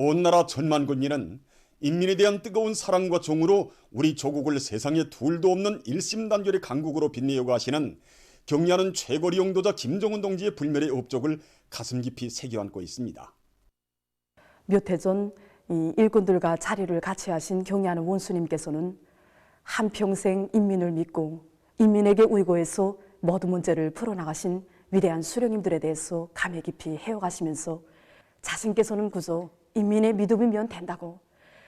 온 나라 천만 군민은 인민에 대한 뜨거운 사랑과 정으로 우리 조국을 세상에 둘도 없는 일심단결의 강국으로 빛내어 가시는 경리하는 최고리 용도자 김정은 동지의 불멸의 업적을 가슴 깊이 새겨안고 있습니다. 몇 해 전 일꾼들과 자리를 같이 하신 경리하는 원수님께서는 한평생 인민을 믿고 인민에게 의거해서 모든 문제를 풀어나가신 위대한 수령님들에 대해서 감회 깊이 헤어가시면서 자신께서는 그저 인민의 믿음이면 된다고,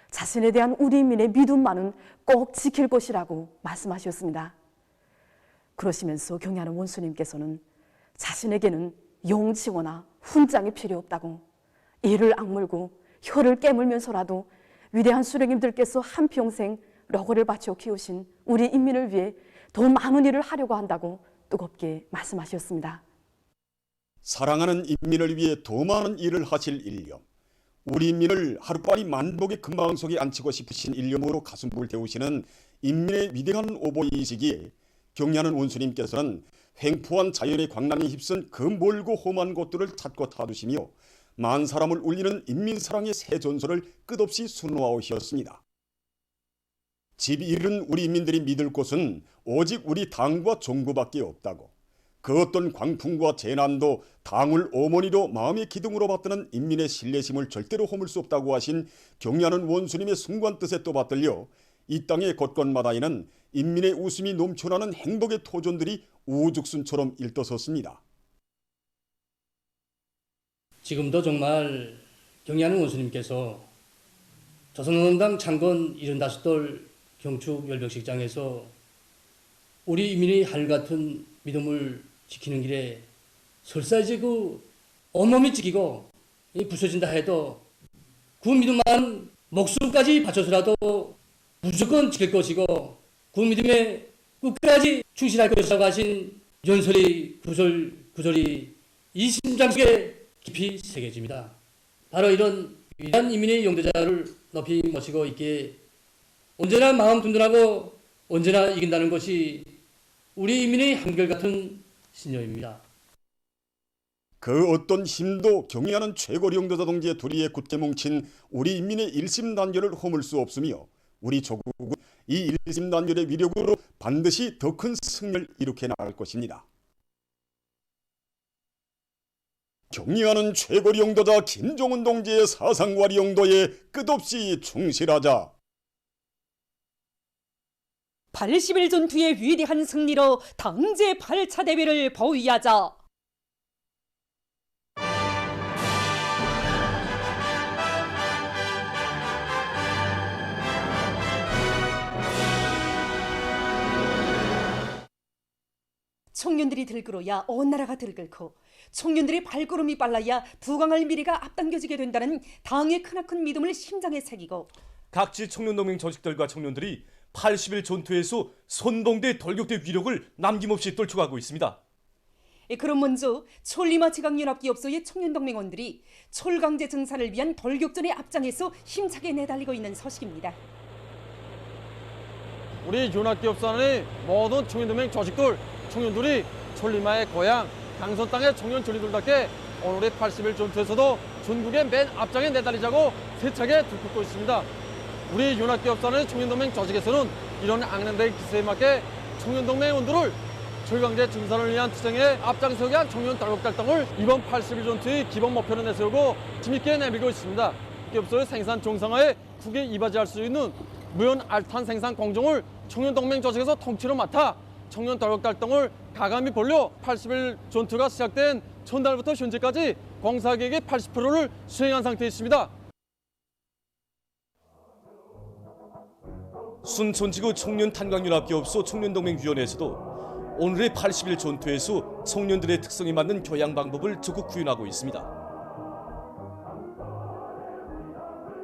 자신에 대한 우리 인민의 믿음만은 꼭 지킬 것이라고 말씀하셨습니다. 그러시면서 경리하는 원수님께서는 자신에게는 용치거나 훈장이 필요 없다고, 이를 악물고 혀를 깨물면서라도 위대한 수령님들께서 한평생 러거를 바쳐 키우신 우리 인민을 위해 더 많은 일을 하려고 한다고 뜨겁게 말씀하셨습니다. 사랑하는 인민을 위해 더 많은 일을 하실 일념, 우리 인민을 하루빨리 만복의 금방 속에 앉히고 싶으신 일념으로 가슴을 태우시는 인민의 위대한 오보이시기에 경리하는 원수님께서는 횡포한 자연의 광란이 휩쓴 그 멀고 험한 곳들을 찾고 타두시며 만 사람을 울리는 인민사랑의 새 전설을 끝없이 수놓아오셨습니다. 집 잃은 우리 인민들이 믿을 곳은 오직 우리 당과 정부밖에 없다고, 그 어떤 광풍과 재난도 당을 어머니로 마음의 기둥으로 받드는 인민의 신뢰심을 절대로 허물 수 없다고 하신 경리하는 원수님의 숭고한 뜻에 또 받들려 이 땅의 곳곳마다에는 인민의 웃음이 넘쳐나는 행복의 토존들이 우죽순처럼 일떠섰습니다. 지금도 정말 경리하는 원수님께서 조선노동당 창건 75돌 경축 열벽식장에서 우리 인민의 한같은 믿음을 지키는 길에 설사 이제 온몸이 지키고 부서진다 해도 그 믿음만 목숨까지 바쳐서라도 무조건 지킬 것이고 그 믿음에 끝까지 충실할 것이라고 하신 연설의 구절이 이 심장 속에 깊이 새겨집니다. 바로 이런 위대한 인민의 용대자를 높이 모시고 있기에 언제나 마음 든든하고 언제나 이긴다는 것이 우리 인민의 한결같은 신념입니다. 그 어떤 힘도 경의하는 최고리 용도자 동지의 도리에 굳게 뭉친 우리 인민의 일심단결을 허물 수 없으며 우리 조국은 이 일심단결의 위력으로 반드시 더 큰 승리를 이룩해 나갈 것입니다. 경의하는 최고리 용도자 김정은 동지의 사상과 용도에 끝없이 충실하자. 80일 전투의 위대한 승리로 당제 8차 대회를 보위하자. 청년들이 들끓어야 온 나라가 들끓고 청년들의 발걸음이 빨라야 부강할 미래가 앞당겨지게 된다는 당의 크나큰 믿음을 심장에 새기고 각지 청년동맹 조직들과 청년들이 80일 전투에서 선봉대 돌격대 위력을 남김없이 떨쳐가고 있습니다. 그럼 먼저 촐리마 지강연합기업소의 청년동맹원들이 촐강제 증산을 위한 돌격전의 앞장에서 힘차게 내달리고 있는 소식입니다. 우리 연합기업소의 모든 청년동맹 조직들, 청년들이 촐리마의 고향 강선 땅의 청년 전리들답게 오늘의 80일 전투에서도 전국의 맨 앞장에 내달리자고 세차게 들끓고 있습니다. 우리 연합기업소의 청년동맹 조직에서는 이런 악랄된 기세에 맞게 청년동맹원들을 철강제 증산을 위한 투쟁에 앞장서게 한 청년 돌격달동을 이번 80일 전투의 기본 목표로 내세우고 힘있게 내밀고 있습니다. 기업소의 생산 정상화에 국에 이바지할 수 있는 무연 알탄 생산 공정을 청년동맹 조직에서 통째로 맡아 청년 돌격달동을 가감히 벌려 80일 전투가 시작된 전달부터 현재까지 공사계획의 80%를 수행한 상태에 있습니다. 순천지구 청년탄광연합기업소 청년동맹위원회에서도 오늘의 80일 전투에서 청년들의 특성에 맞는 교양 방법을 적극 구현하고 있습니다.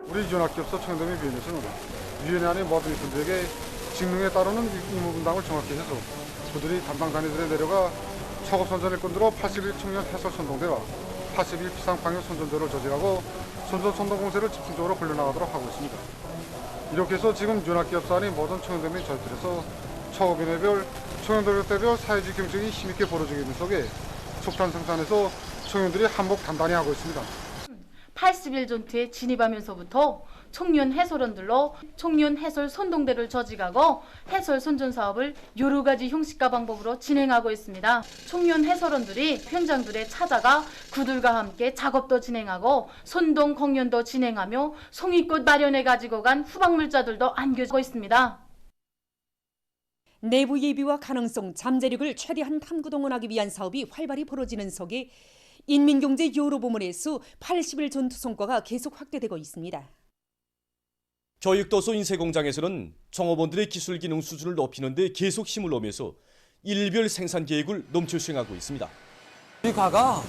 우리 연합기업소 청년동맹위원회에서는 위원회 안의 모든 분들에게 직능에 따르는 임무 분담을 정확히 해서 그들이 담당 단위들에 내려가 초급선전을 끈들어 80일 청년 해설선동대와 80일 비상방역 선전대를 조직하고 선전 공세를 집중적으로 벌려나가도록 하고 있습니다. 이렇게 해서 지금 연합기업소 안의 모든 청년동맹 조직들에서 초급인회별, 청년돌격대별 사회적 경쟁이 힘있게 벌어지고 있는 속에 석탄 생산에서 청년들이 한몫 단단히 하고 있습니다. 80일 전투에 진입하면서부터 청년 해설원들로 청년 해설 선동대를 조직하고 해설 선전 사업을 여러 가지 형식과 방법으로 진행하고 있습니다. 청년 해설원들이 현장들에 찾아가 그들과 함께 작업도 진행하고 선동 공연도 진행하며 송이꽃 마련해 가지고 간 후방물자들도 안겨지고 있습니다. 내부 예비와 가능성, 잠재력을 최대한 탐구동원하기 위한 사업이 활발히 벌어지는 속에 인민경제 여러 부문에서 80일 전투 성과가 계속 확대되고 있습니다. 교육도서 인쇄공장에서는 종업원들의 기술 기능 수준을 높이는 데 계속 힘을 넣으면서 일별 생산 계획을 넘쳐 수행하고 있습니다. 우리 과가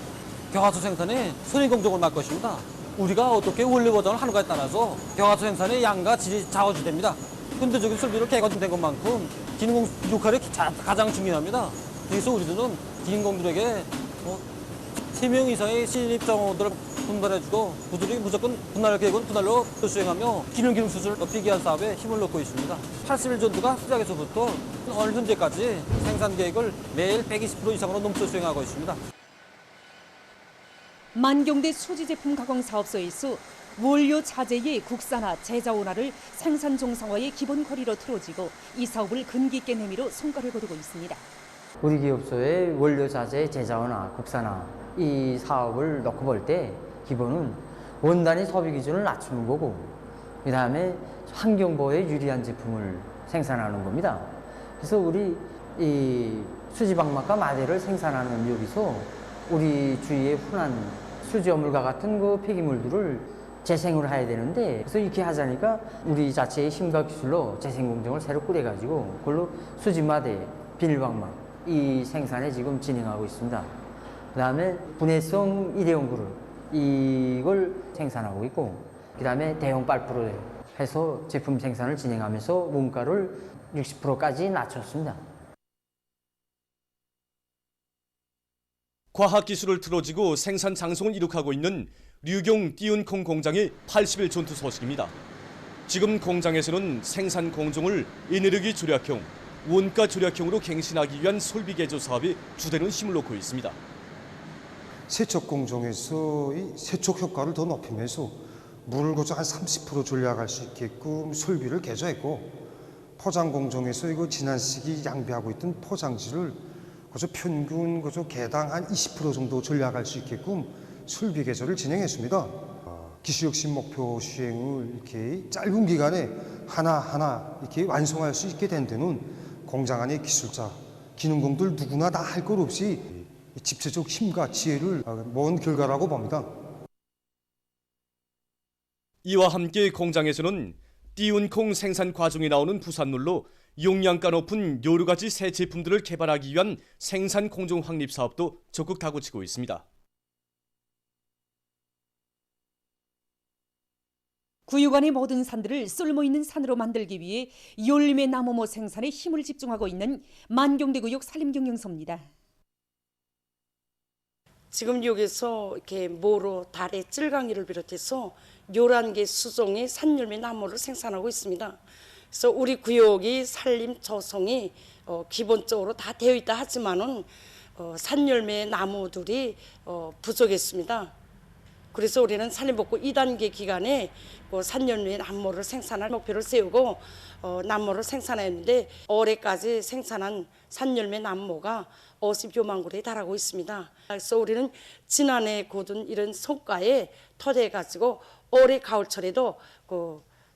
경화소 생산에 선인공정을 맡고 있습니다. 우리가 어떻게 원래 버전을 하는가에 따라서 경화소 생산의 양과 질이 좌우지됩니다. 근대적인 설비를 개관된 것만큼 기능공 역할이 가장 중요합니다. 그래서 우리들은 기능공들에게 3명 이상의 신입 정원들을 분발해주고 그들이 무조건 분할 계획은 분할로 수행하며 기능 수준을 높이기 위한 사업에 힘을 넣고 있습니다. 80일 전투가 시작에서부터 오늘 현재까지 생산 계획을 매일 120% 이상으로 넘쳐 수행하고 있습니다. 만경대 수지제품 가공 사업소에서 원료 자재의 국산화, 제자원화를 생산 정상화의 기본 거리로 틀어지고 이 사업을 근기 있게 내밀어 성과를 거두고 있습니다. 우리 기업소의 원료 자재 제자원화, 국산화 이 사업을 놓고 볼 때 기본은 원단위 소비 기준을 낮추는 거고 그 다음에 환경보호에 유리한 제품을 생산하는 겁니다. 그래서 우리 이 수지방막과 마대를 생산하는 여기서 우리 주위의 흔한 수지어물과 같은 그 폐기물들을 재생을 해야 되는데 그래서 이렇게 하자니까 우리 자체의 힘과 기술로 재생공정을 새로 꾸려가지고 그걸로 수지마대, 비닐방막 이 생산에 지금 진행하고 있습니다. 그 다음에 분해성 일회용 그릇 이걸 생산하고 있고 그 다음에 대형 빨프로 해서 제품 생산을 진행하면서 원가를 60%까지 낮췄습니다. 과학기술을 틀어지고 생산 장성을 이룩하고 있는 류경 띄운콩 공장의 80일 전투 소식입니다. 지금 공장에서는 생산 공정을 에너지 절약형, 원가 절약형으로 갱신하기 위한 설비 개조 사업에 주되는 힘을 놓고 있습니다. 세척 공정에서 이 세척 효과를 더 높이면서 물을 고작 한 30% 절약할 수 있게끔 설비를 개조했고 포장 공정에서 이거 지난 시기 양비하고 있던 포장지를 그저 평균 개당 한 20% 정도 절약할 수 있게끔 설비 개조를 진행했습니다. 기술혁신 목표 수행을 이렇게 짧은 기간에 하나하나 이렇게 완성할 수 있게 된 데는 공장 안의 기술자, 기능공들 누구나 다 할 것 없이 집체적 힘과 지혜를 모은 결과라고 봅니다. 이와 함께 공장에서는 띄운콩 생산 과정에 나오는 부산물로 용량가 높은 여러 가지 새 제품들을 개발하기 위한 생산 공정 확립 사업도 적극 다구치고 있습니다. 구유관의 모든 산들을 쓸모있는 산으로 만들기 위해 열림의 나무모 생산에 힘을 집중하고 있는 만경대구역 산림경영소입니다. 지금 여기서 이렇게 모로, 달의 찔강이를 비롯해서 11개 수종의 산열매 나무를 생산하고 있습니다. 그래서 우리 구역이 산림 조성이 기본적으로 다 되어 있다 하지만은 산열매 나무들이 부족했습니다. 그래서 우리는 산림복구 2단계 기간에 산열매 나무를 생산할 목표를 세우고 나무를 생산했는데 올해까지 생산한 산열매 나무가 50여만 그루에 달하고 있습니다. 그래서 우리는 지난해 거둔 이런 성과에 토대해 가지고 올해 가을철에도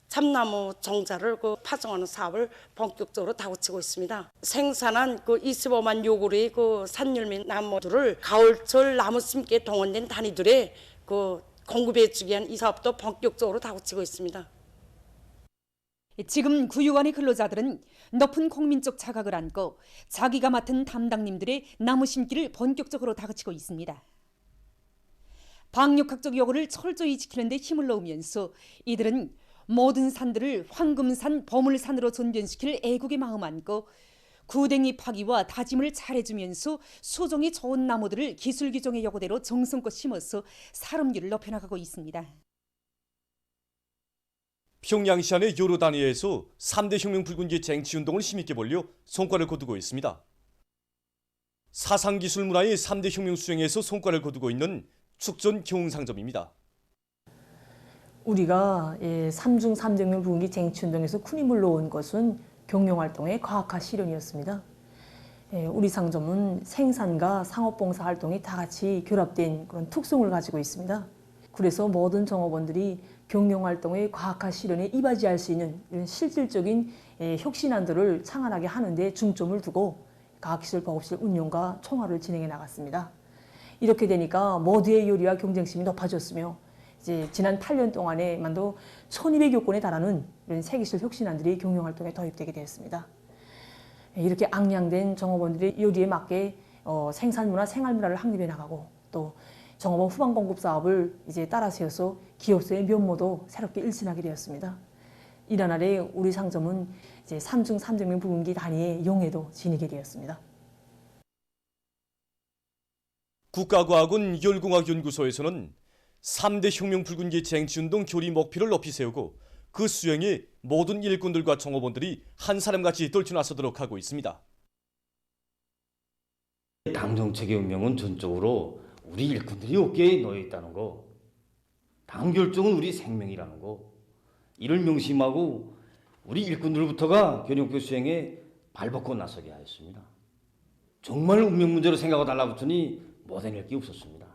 참나무 종자를 파종하는 사업을 본격적으로 다구치고 있습니다. 생산한 25만 요구르의 산열매 나무들을 가을철 나무 심기에 동원된 단위들의 공급해주기 위한 이 사업도 본격적으로 다구치고 있습니다. 지금 구유관의 근로자들은 높은 국민적 자각을 안고 자기가 맡은 담당님들의 나무 심기를 본격적으로 다그치고 있습니다. 방역학적 요구를 철저히 지키는 데 힘을 넣으면서 이들은 모든 산들을 황금산, 보물산으로 전변시킬 애국의 마음 안고 구댕이 파기와 다짐을 잘해주면서 수종이 좋은 나무들을 기술규정의 요구대로 정성껏 심어서 사람들을 높여나가고 있습니다. 평양시안의 여러 단위에서 3대 혁명 붉은기 쟁취운동을 힘있게 벌려 성과를 거두고 있습니다. 사상기술 문화의 3대 혁명 수행에서 성과를 거두고 있는 축전 경흥상점입니다. 우리가 3중 3정면 부흥기 쟁취운동에서 큰 힘을 놓은 것은 경영활동의 과학화 실현이었습니다. 우리 상점은 생산과 상업봉사 활동이 다 같이 결합된 그런 특성을 가지고 있습니다. 그래서 모든 종업원들이 경영활동의 과학화 실현에 이바지할 수 있는 이런 실질적인 혁신안들을 창안하게 하는 데 중점을 두고 과학기술 보급실 운용과 총괄을 진행해 나갔습니다. 이렇게 되니까 모두의 요리와 경쟁심이 높아졌으며 이제 지난 8년 동안에만도 1200여 건에 달하는 이런 세기술 혁신안들이 경영활동에 도입되게 되었습니다. 이렇게 앙양된 종업원들의 요리에 맞게 생산문화, 생활문화를 확립해 나가고 또 종업원 후반 공급 사업을 이제 따라 세워서 기업소의 면모도 새롭게 일신하게 되었습니다. 이런 아래 우리 상점은 이제 3중 3정면 부흥기 단위의 용해도 지니게 되었습니다. 국가과학원 열공학연구소에서는 3대 혁명 붉은기 쟁취운동 교리 목표를 높이 세우고 그 수행에 모든 일꾼들과 종업원들이 한 사람같이 떨쳐나서도록 하고 있습니다. 당 정책의 운명은 전적으로 우리 일꾼들이 어깨에 놓여 있다는 거, 당 결정은 우리 생명이라는 거, 이를 명심하고 우리 일꾼들부터가 교리목표 수행에 발벗고 나서게 하였습니다. 정말 운명 문제로 생각하고 달라붙으니 못 해낼 게 없었습니다.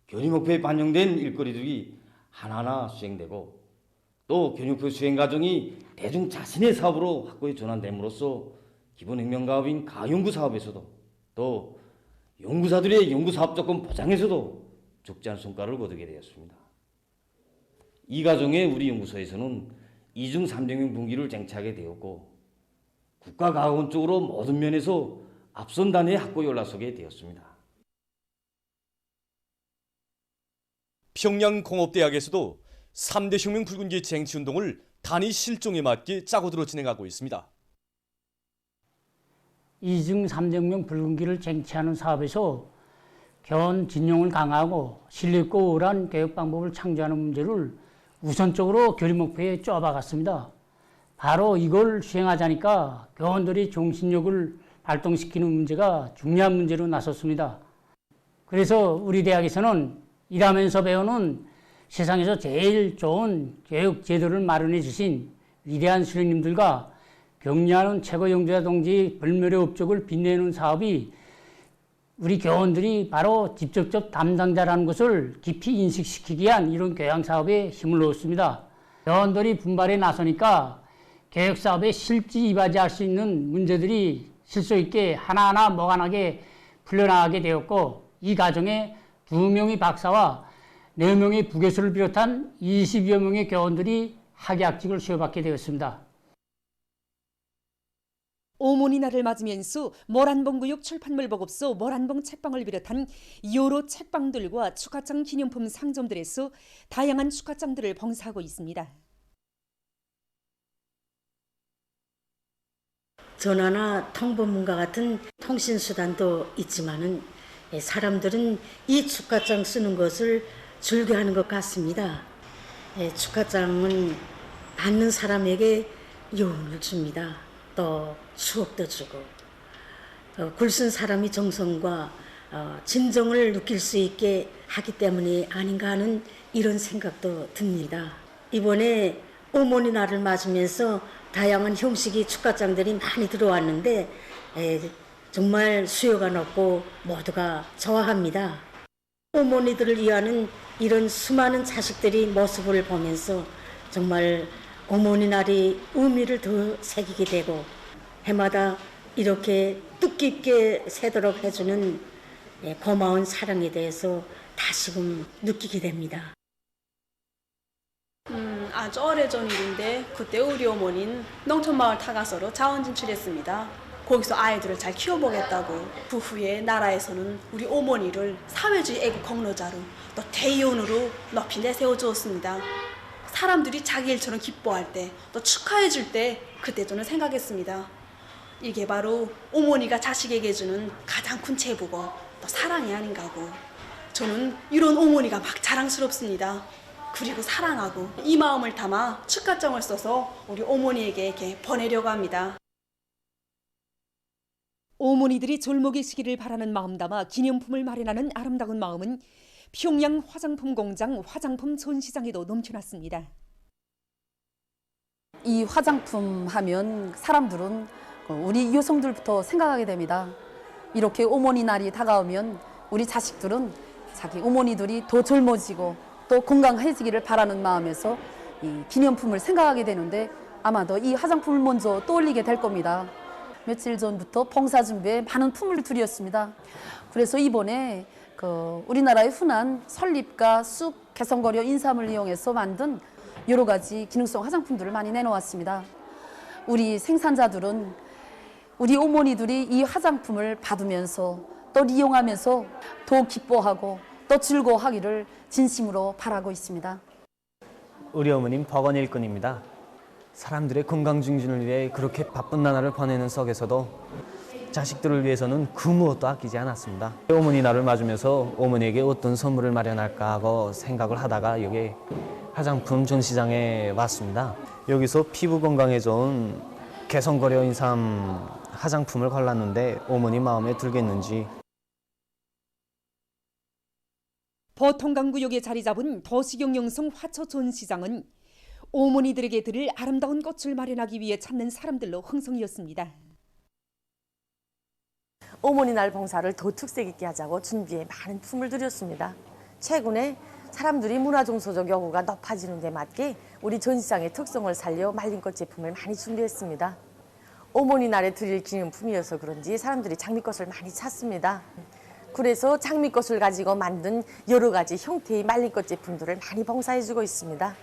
교리목표에 반영된 일거리들이 하나하나 수행되고 또 교리목표 수행 과정이 대중 자신의 사업으로 확고히 전환됨으로써 기본혁명가업인 가연구 사업에서도 또 연구사들의 연구사업 조건 보장에서도 적지 않은 성과를 거두게 되었습니다. 이 과정에 우리 연구소에서는 2중 3정면 분기를 쟁취하게 되었고 국가과학원 쪽으로 모든 면에서 앞선 단위에 확고히 올라서게 되었습니다. 평양공업대학에서도 3대 혁명 붉은기 쟁취운동을 단위 실종에 맞게 짜고들어 진행하고 있습니다. 2중 3정면 붉은기를 쟁취하는 사업에서 교원 진용을 강화하고 신뢰있고 우월한 교육 방법을 창조하는 문제를 우선적으로 교리 목표에 쫓아박았습니다. 바로 이걸 수행하자니까 교원들이 정신력을 발동시키는 문제가 중요한 문제로 나섰습니다. 그래서 우리 대학에서는 일하면서 배우는 세상에서 제일 좋은 교육 제도를 마련해 주신 위대한 수령님들과 격려하는 최고 영주자 동지의 불멸의 업적을 빛내는 사업이 우리 교원들이 바로 직접적 담당자라는 것을 깊이 인식시키기 위한 이런 교양 사업에 힘을 넣었습니다. 교원들이 분발에 나서니까 교육 사업에 실지 이바지할 수 있는 문제들이 실속 있게 하나하나 모관하게 풀려나가게 되었고 이 과정에 2명의 박사와 4명의 부교수를 비롯한 20여 명의 교원들이 학위학직을 수여받게 되었습니다. 오모니 날을 맞으면서 모란봉구역 출판물 보급소 모란봉 책방을 비롯한 여러 책방들과 축하장 기념품 상점들에서 다양한 축하장들을 봉사하고 있습니다. 전화나 통보문과 같은 통신수단도 있지만은 사람들은 이 축하장 쓰는 것을 즐겨하는 것 같습니다. 축하장은 받는 사람에게 여운을 줍니다. 또 추억도 주고 글쓴 사람이 정성과 진정을 느낄 수 있게 하기 때문이 아닌가 하는 이런 생각도 듭니다. 이번에 어머니 날을 맞으면서 다양한 형식의 축하장들이 많이 들어왔는데 정말 수요가 높고 모두가 좋아합니다. 어머니들을 위하는 이런 수많은 자식들이 모습을 보면서 정말 어머니 날이 의미를 더 새기게 되고 해마다 이렇게 뜻깊게 새도록 해주는 고마운 사랑에 대해서 다시금 느끼게 됩니다. 아주 오래전 일인데 그때 우리 어머니는 농촌마을 타가서로 자원 진출했습니다. 거기서 아이들을 잘 키워보겠다고 그 후에 나라에서는 우리 어머니를 사회주의 애국 공로자로 또 대의원으로 높이 내세워주었습니다. 사람들이 자기 일처럼 기뻐할 때 또 축하해줄 때 그때 저는 생각했습니다. 이게 바로 어머니가 자식에게 주는 가장 큰 제보고 또 사랑이 아닌가 하고 저는 이런 어머니가 막 자랑스럽습니다. 그리고 사랑하고 이 마음을 담아 축하장을 써서 우리 어머니에게 이렇게 보내려고 합니다. 어머니들이 졸목의 시기를 바라는 마음 담아 기념품을 마련하는 아름다운 마음은 평양 화장품 공장 화장품 전시장에도 넘쳐났습니다. 이 화장품 하면 사람들은 우리 여성들부터 생각하게 됩니다. 이렇게 어머니 날이 다가오면 우리 자식들은 자기 어머니들이 더 젊어지고 또 건강해지기를 바라는 마음에서 이 기념품을 생각하게 되는데 아마도 이 화장품을 먼저 떠올리게 될 겁니다. 며칠 전부터 봉사 준비에 많은 품을 들였습니다. 그래서 이번에 우리나라의 흔한 설립과 쑥, 개성거려 인삼을 이용해서 만든 여러 가지 기능성 화장품들을 많이 내놓았습니다. 우리 생산자들은 우리 어머니들이 이 화장품을 받으면서 또 이용하면서 더 기뻐하고 또 즐거워하기를 진심으로 바라고 있습니다. 우리 어머님 박원 일꾼입니다. 사람들의 건강 증진을 위해 그렇게 바쁜 나날을 보내는 속에서도 자식들을 위해서는 그 무엇도 아끼지 않았습니다. 어머니 날을 맞으면서 어머니에게 어떤 선물을 마련할까 하고 생각을 하다가 여기 화장품 전시장에 왔습니다. 여기서 피부 건강에 좋은 개성거려 인삼 화장품을 골랐는데 어머니 마음에 들겠는지. 보통강구역에 자리 잡은 도시경영성 화초 전시장은 어머니들에게 드릴 아름다운 꽃을 마련하기 위해 찾는 사람들로 흥성이었습니다. 어머니 날 봉사를 더 특색 있게 하자고 준비에 많은 품을 들였습니다. 최근에 사람들이 문화정서적 요구가 높아지는 데 맞게 우리 전시장의 특성을 살려 말린꽃 제품을 많이 준비했습니다. 어머니 날에 드릴 기념품이어서 그런지 사람들이 장미꽃을 많이 찾습니다. 그래서 장미꽃을 가지고 만든 여러 가지 형태의 말린꽃 제품들을 많이 봉사해주고 있습니다.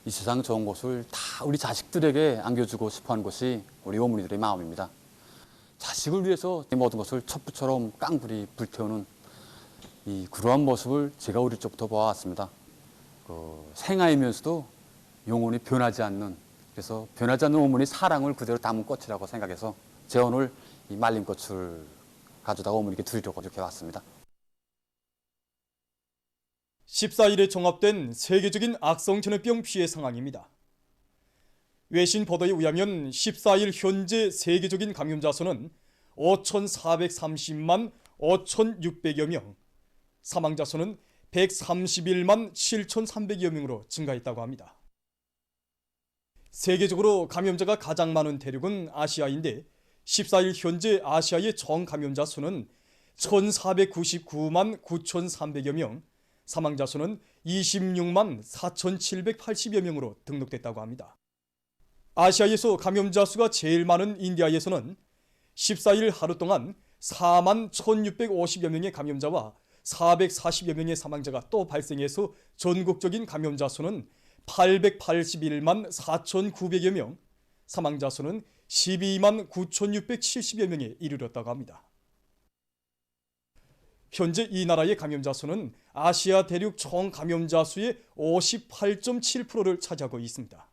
이 세상 좋은 것을 다 우리 자식들에게 안겨주고 싶어하는 것이 우리 어머니들의 마음입니다. 자식을 위해서 모든 것을 촛불처럼 깡불이 불태우는 그러한 모습을 제가 어릴 적부터 보아왔습니다. 생아이면서도 영원히 변하지 않는, 그래서 변하지 않는 어머니 사랑을 그대로 담은 꽃이라고 생각해서 제가 오늘 이 말린 꽃을 가져다가 어머니께 드리려고 이렇게 왔습니다. 14일에 종합된 세계적인 악성 전염병 피해 상황입니다. 외신 보도에 의하면 14일 현재 세계적인 감염자 수는 5,430만 5,600여 명, 사망자 수는 131만 7,300여 명으로 증가했다고 합니다. 세계적으로 감염자가 가장 많은 대륙은 아시아인데 14일 현재 아시아의 총 감염자 수는 1,499만 9,300여 명, 사망자 수는 26만 4,780여 명으로 등록됐다고 합니다. 아시아에서 감염자 수가 제일 많은 인디아에서는 14일 하루 동안 4만 1,650여 명의 감염자와 440여 명의 사망자가 또 발생해서 전국적인 감염자 수는 881만 4,900여 명, 사망자 수는 12만 9,670여 명에 이르렀다고 합니다. 현재 이 나라의 감염자 수는 아시아 대륙 총 감염자 수의 58.7%를 차지하고 있습니다.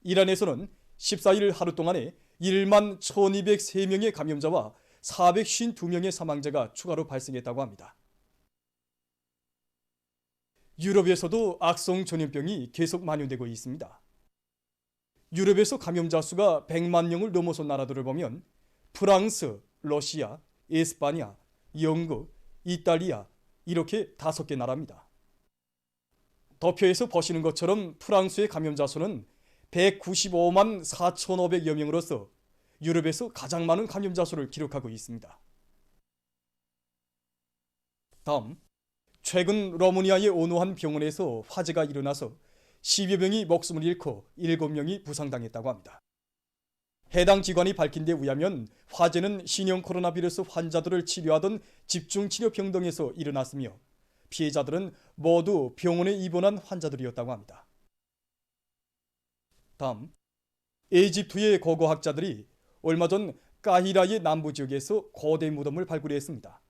이란에서는 14일 하루 동안에 1만 1,203명의 감염자와 452명의 사망자가 추가로 발생했다고 합니다. 유럽에서도 악성 전염병이 계속 만연되고 있습니다. 유럽에서 감염자 수가 100만 명을 넘어선 나라들을 보면 프랑스, 러시아, 에스파냐, 영국, 이탈리아 이렇게 5개 나라입니다. 도표에서 보시는 것처럼 프랑스의 감염자 수는 195만 4,500여 명으로서 유럽에서 가장 많은 감염자 수를 기록하고 있습니다. 다음, 최근 러무니아의 어느 한 병원에서 화재가 일어나서 10여 명이 목숨을 잃고 7명이 부상당했다고 합니다. 해당 기관이 밝힌 데 의하면 화재는 신형 코로나 바이러스 환자들을 치료하던 집중치료병동에서 일어났으며 피해자들은 모두 병원에 입원한 환자들이었다고 합니다. 다음, 에집트의 고고학자들이 얼마 전 까히라의 남부 지역에서 거대 무덤을 발굴했습니다.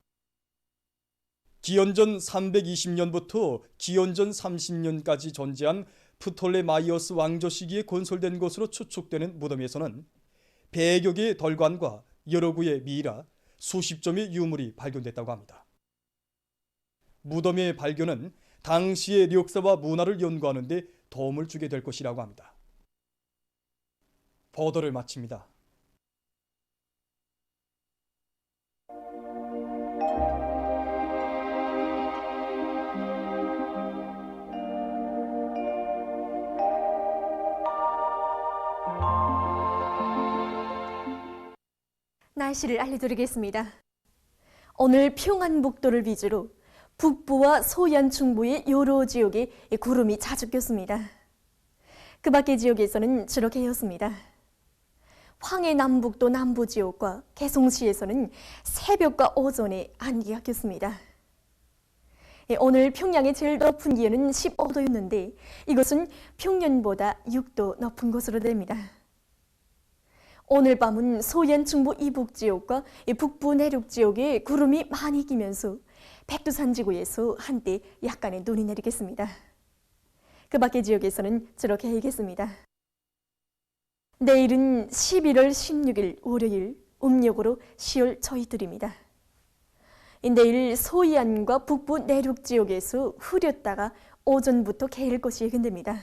기원전 320년부터 기원전 30년까지 존재한 프톨레마이오스 왕조 시기에 건설된 것으로 추측되는 무덤에서는 100여 개의 덜관과 여러 구의 미이라, 수십 점의 유물이 발견됐다고 합니다. 무덤의 발견은 당시의 역사와 문화를 연구하는 데 도움을 주게 될 것이라고 합니다. 보도를 마칩니다. 날씨를 알려드리겠습니다. 오늘 평안북도를 위주로 북부와 소연 중부의 여러 지역에 구름이 자주 꼈습니다. 그 밖의 지역에서는 주로 개였습니다. 황해 남북도 남부 지역과 개송시에서는 새벽과 오전에 안개가 꼈습니다. 오늘 평양의 제일 높은 기온은 15도였는데 이것은 평년보다 6도 높은 곳으로 됩니다. 오늘 밤은 소연 중부 이북 지역과 북부 내륙 지역에 구름이 많이 끼면서 백두산 지구에서 한때 약간의 눈이 내리겠습니다. 그 밖의 지역에서는 주로 개이겠습니다. 내일은 11월 16일 월요일 음력으로 10월 초이틀입니다. 내일 소이안과 북부 내륙 지역에서 흐렸다가 오전부터 개일 것이 예견됩니다.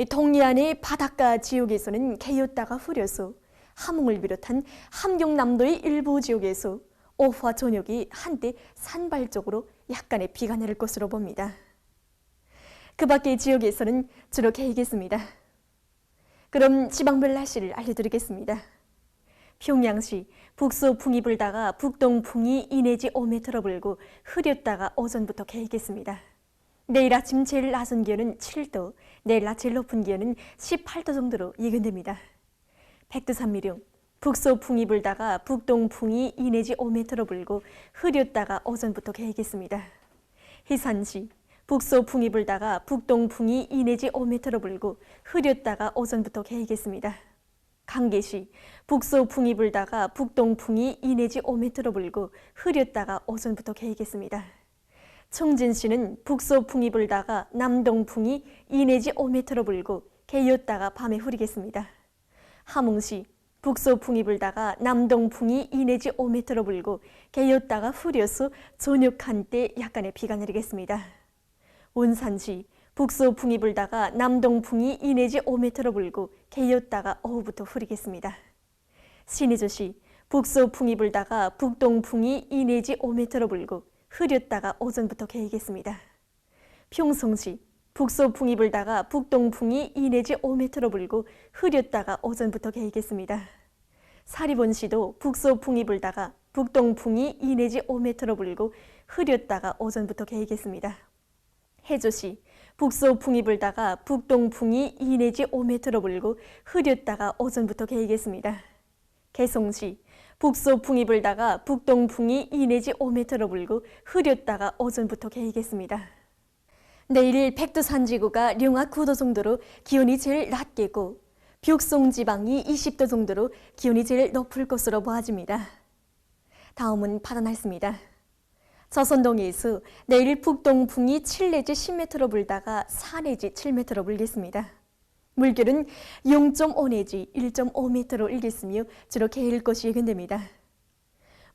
동해안의 바닷가 지역에서는 개였다가 흐려서 함흥을 비롯한 함경남도의 일부 지역에서 오후와 저녁이 한때 산발적으로 약간의 비가 내릴 것으로 봅니다. 그 밖의 지역에서는 주로 개이겠습니다. 그럼 지방별 날씨를 알려드리겠습니다. 평양시 북서풍이 불다가 북동풍이 2 내지 5m 불고 흐렸다가 오전부터 개이겠습니다. 내일 아침 제일 낮은 기온은 7도, 내일 낮 제일 높은 기온은 18도 정도로 예견됩니다. 백두산미령 북서풍이 불다가 북동풍이 2 내지 5m 불고 흐렸다가 오전부터 개이겠습니다. 희산시 북서풍이 불다가 북동풍이 2 내지 5m 불고 흐렸다가 오전부터 개이겠습니다. 강계시 북서풍이 불다가 북동풍이 2 내지 5m 불고 흐렸다가 오전부터 개이겠습니다. 청진시는 북서풍이 불다가 남동풍이 2 내지 5m 불고 개였다가 밤에 흐리겠습니다. 함흥시 북서풍이 불다가 남동풍이 2 내지 5m 불고 개였다가 흐려서 저녁 한때 약간의 비가 내리겠습니다. 원산시 북서풍이 불다가 남동풍이 2 내지 5m 불고 개였다가 오후부터 흐리겠습니다. 신의주시 북서풍이 불다가 북동풍이 2 내지 5m 불고 흐렸다가 오전부터 개이겠습니다. 평성시 북서풍이 불다가 북동풍이 2 내지 5m 불고 흐렸다가 오전부터 개이겠습니다. 사리본시도 북서풍이 불다가 북동풍이 2 내지 5m 불고 흐렸다가 오전부터 개이겠습니다. 해조시 북서풍이 불다가 북동풍이 2 내지 5m 불고 흐렸다가 오전부터 개이겠습니다. 개송시 북서풍이 불다가 북동풍이 2 내지 5m 불고 흐렸다가 오전부터 개이겠습니다. 내일 백두산 지구가 영하 9도 정도로 기온이 제일 낮겠고 벽송 지방이 20도 정도로 기온이 제일 높을 것으로 보아집니다. 다음은 바다 날씨입니다. 저선동해에서 내일 북동풍이 7 내지 10m로 불다가 4 내지 7m로 불겠습니다. 물결은 0.5 내지 1.5m로 일겠으며 주로 개일 것이 예견됩니다.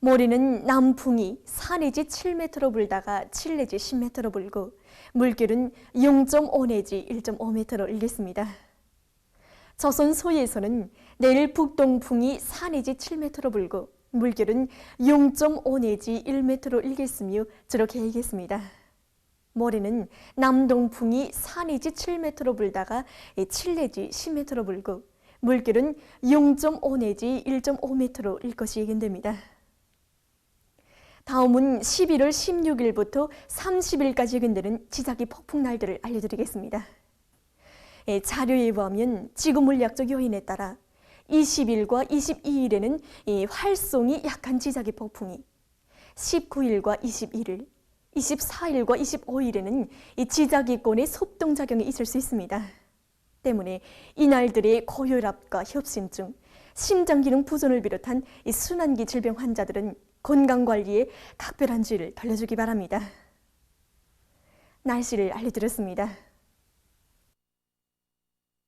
모레는 남풍이 4 내지 7m로 불다가 7 내지 10m로 불고 물결은 0.5 내지 1.5m로 일겠습니다. 조선 소에서는 내일 북동풍이 4 내지 7m로 불고 물결은 0.5 내지 1m로 일겠으며 주로 개이겠습니다. 모레는 남동풍이 4 내지 7m로 불다가 7 내지 10m로 불고 물결은 0.5 내지 1.5m로 일 것이 예견됩니다. 다음은 11월 16일부터 30일까지 예견되는 지자기 폭풍 날들을 알려드리겠습니다. 자료에 의하면 지구 물리학적 요인에 따라 20일과 22일에는 활성이 약한 지자기 폭풍이, 19일과 21일, 24일과 25일에는 지자기권의 속동작용이 있을 수 있습니다. 때문에 이날들의 고혈압과 협심증, 심장기능 부전을 비롯한 순환기 질병 환자들은 건강관리에 각별한 주의를 돌려주기 바랍니다. 날씨를 알려드렸습니다.